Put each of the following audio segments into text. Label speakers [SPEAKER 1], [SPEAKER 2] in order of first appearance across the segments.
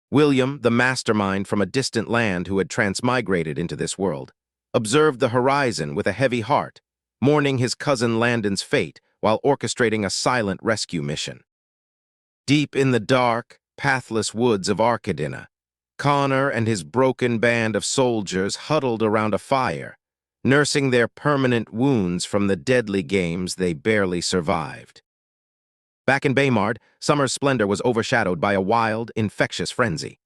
[SPEAKER 1] William, the mastermind from a distant land who had transmigrated into this world, observed the horizon with a heavy heart, mourning his cousin Landon's fate while orchestrating a silent rescue mission. Deep in the dark, pathless woods of Arcadina, Connor and his broken band of soldiers huddled around a fire, nursing their permanent wounds from the deadly games they barely survived. Back in Baymard, summer's splendor was overshadowed by a wild, infectious frenzy.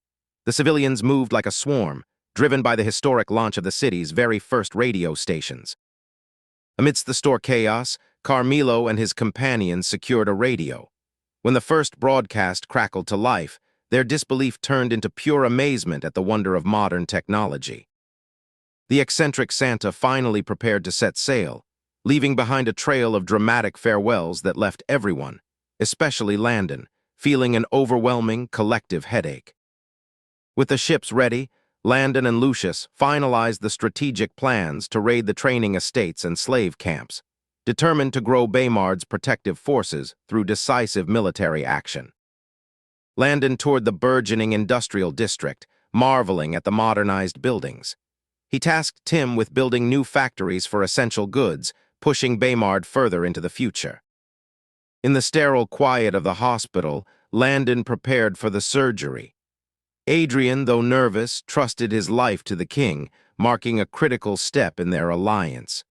[SPEAKER 1] The civilians moved like a swarm, driven by the historic launch of the city's very first radio stations. Amidst the store chaos, Carmelo and his companions secured a radio. When the first broadcast crackled to life, their disbelief turned into pure amazement at the wonder of modern technology. The eccentric Santa finally prepared to set sail, leaving behind a trail of dramatic farewells that left everyone, especially Landon, feeling an overwhelming collective headache. With the ships ready, Landon and Lucius finalized the strategic plans to raid the training estates and slave camps, determined to grow Baymard's protective forces through decisive military action. Landon toured the burgeoning industrial district, marveling at the modernized buildings. He tasked Tim with building new factories for essential goods, pushing Baymard further into the future. In the sterile quiet of the hospital, Landon prepared for the surgery. Adrian, though nervous, trusted his life to the king, marking a critical step in their alliance.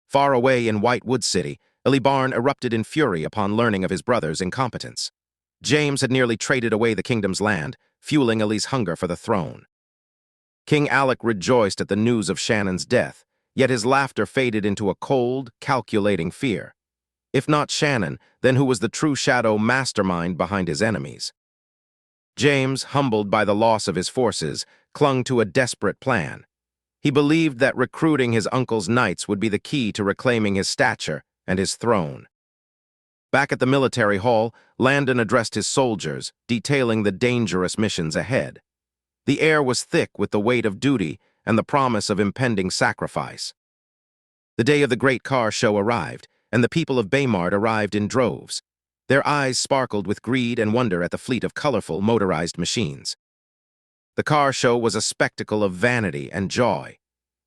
[SPEAKER 1] Far away in Whitewood City, Landon Barn erupted in fury upon learning of his brother's incompetence. James had nearly traded away the kingdom's land, fueling Ellie's hunger for the throne. King Alec rejoiced at the news of Shannon's death, yet his laughter faded into a cold, calculating fear. If not Shannon, then who was the true shadow mastermind behind his enemies? James, humbled by the loss of his forces, clung to a desperate plan. He believed that recruiting his uncle's knights would be the key to reclaiming his stature and his throne. Back at the military hall, Landon addressed his soldiers, detailing the dangerous missions ahead. The air was thick with the weight of duty and the promise of impending sacrifice. The day of the great car show arrived, and the people of Baymard arrived in droves. Their eyes sparkled with greed and wonder at the fleet of colorful motorized machines. The car show was a spectacle of vanity and joy.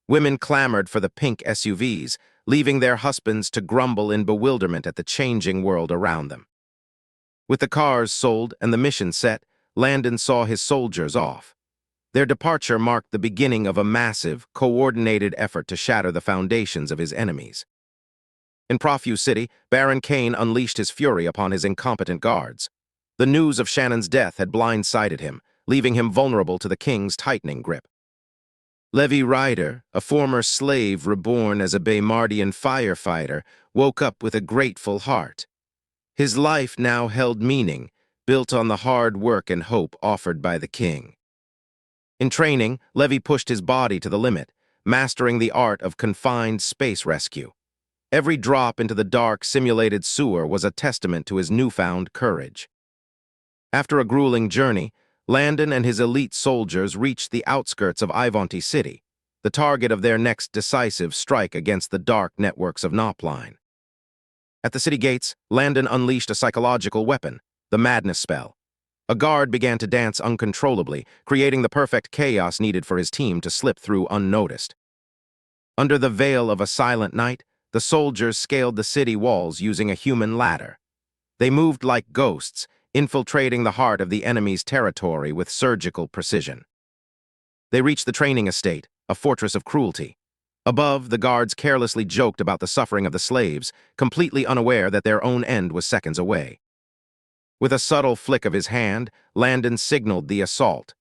[SPEAKER 1] Women clamored for the pink SUVs, leaving their husbands to grumble in bewilderment at the changing world around them. With the cars sold and the mission set, Landon saw his soldiers off. Their departure marked the beginning of a massive, coordinated effort to shatter the foundations of his enemies. In Profuse City, Baron Kane unleashed his fury upon his incompetent guards. The news of Shannon's death had blindsided him, leaving him vulnerable to the king's tightening grip. Levi Ryder, a former slave reborn as a Baymardian firefighter, woke up with a grateful heart. His life now held meaning, built on the hard work and hope offered by the king. In training, Levi pushed his body to the limit, mastering the art of confined space rescue. Every drop into the dark, simulated sewer was a testament to his newfound courage. After a grueling journey, Landon and his elite soldiers reached the outskirts of Ivanti City, the target of their next decisive strike against the dark networks of Nopline. At the city gates, Landon unleashed a psychological weapon, the madness spell. A guard began to dance uncontrollably, creating the perfect chaos needed for his team to slip through unnoticed. Under the veil of a silent night, the soldiers scaled the city walls using a human ladder. They moved like ghosts, infiltrating the heart of the enemy's territory with surgical precision. They reached the training estate, a fortress of cruelty. Above, the guards carelessly joked about the suffering of the slaves, completely unaware that their own end was seconds away. With a subtle flick of his hand, Landon signaled the assault.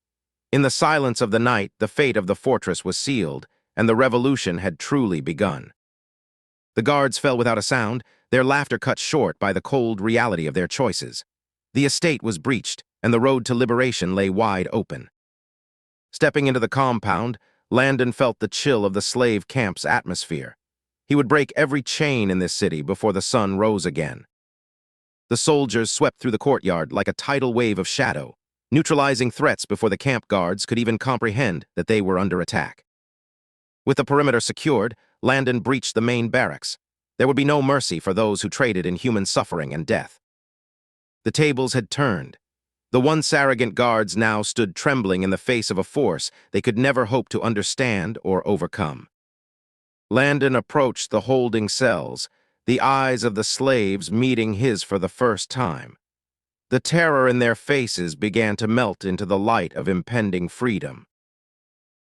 [SPEAKER 1] In the silence of the night, the fate of the fortress was sealed, and the revolution had truly begun. The guards fell without a sound, their laughter cut short by the cold reality of their choices. The estate was breached, and the road to liberation lay wide open. Stepping into the compound, Landon felt the chill of the slave camp's atmosphere. He would break every chain in this city before the sun rose again. The soldiers swept through the courtyard like a tidal wave of shadow, neutralizing threats before the camp guards could even comprehend that they were under attack. With the perimeter secured, Landon breached the main barracks. There would be no mercy for those who traded in human suffering and death. The tables had turned. The once arrogant guards now stood trembling in the face of a force they could never hope to understand or overcome. Landon approached the holding cells, the eyes of the slaves meeting his for the first time. The terror in their faces began to melt into the light of impending freedom.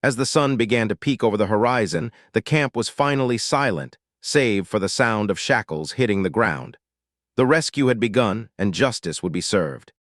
[SPEAKER 1] As the sun began to peek over the horizon, the camp was finally silent, save for the sound of shackles hitting the ground. The rescue had begun, and justice would be served.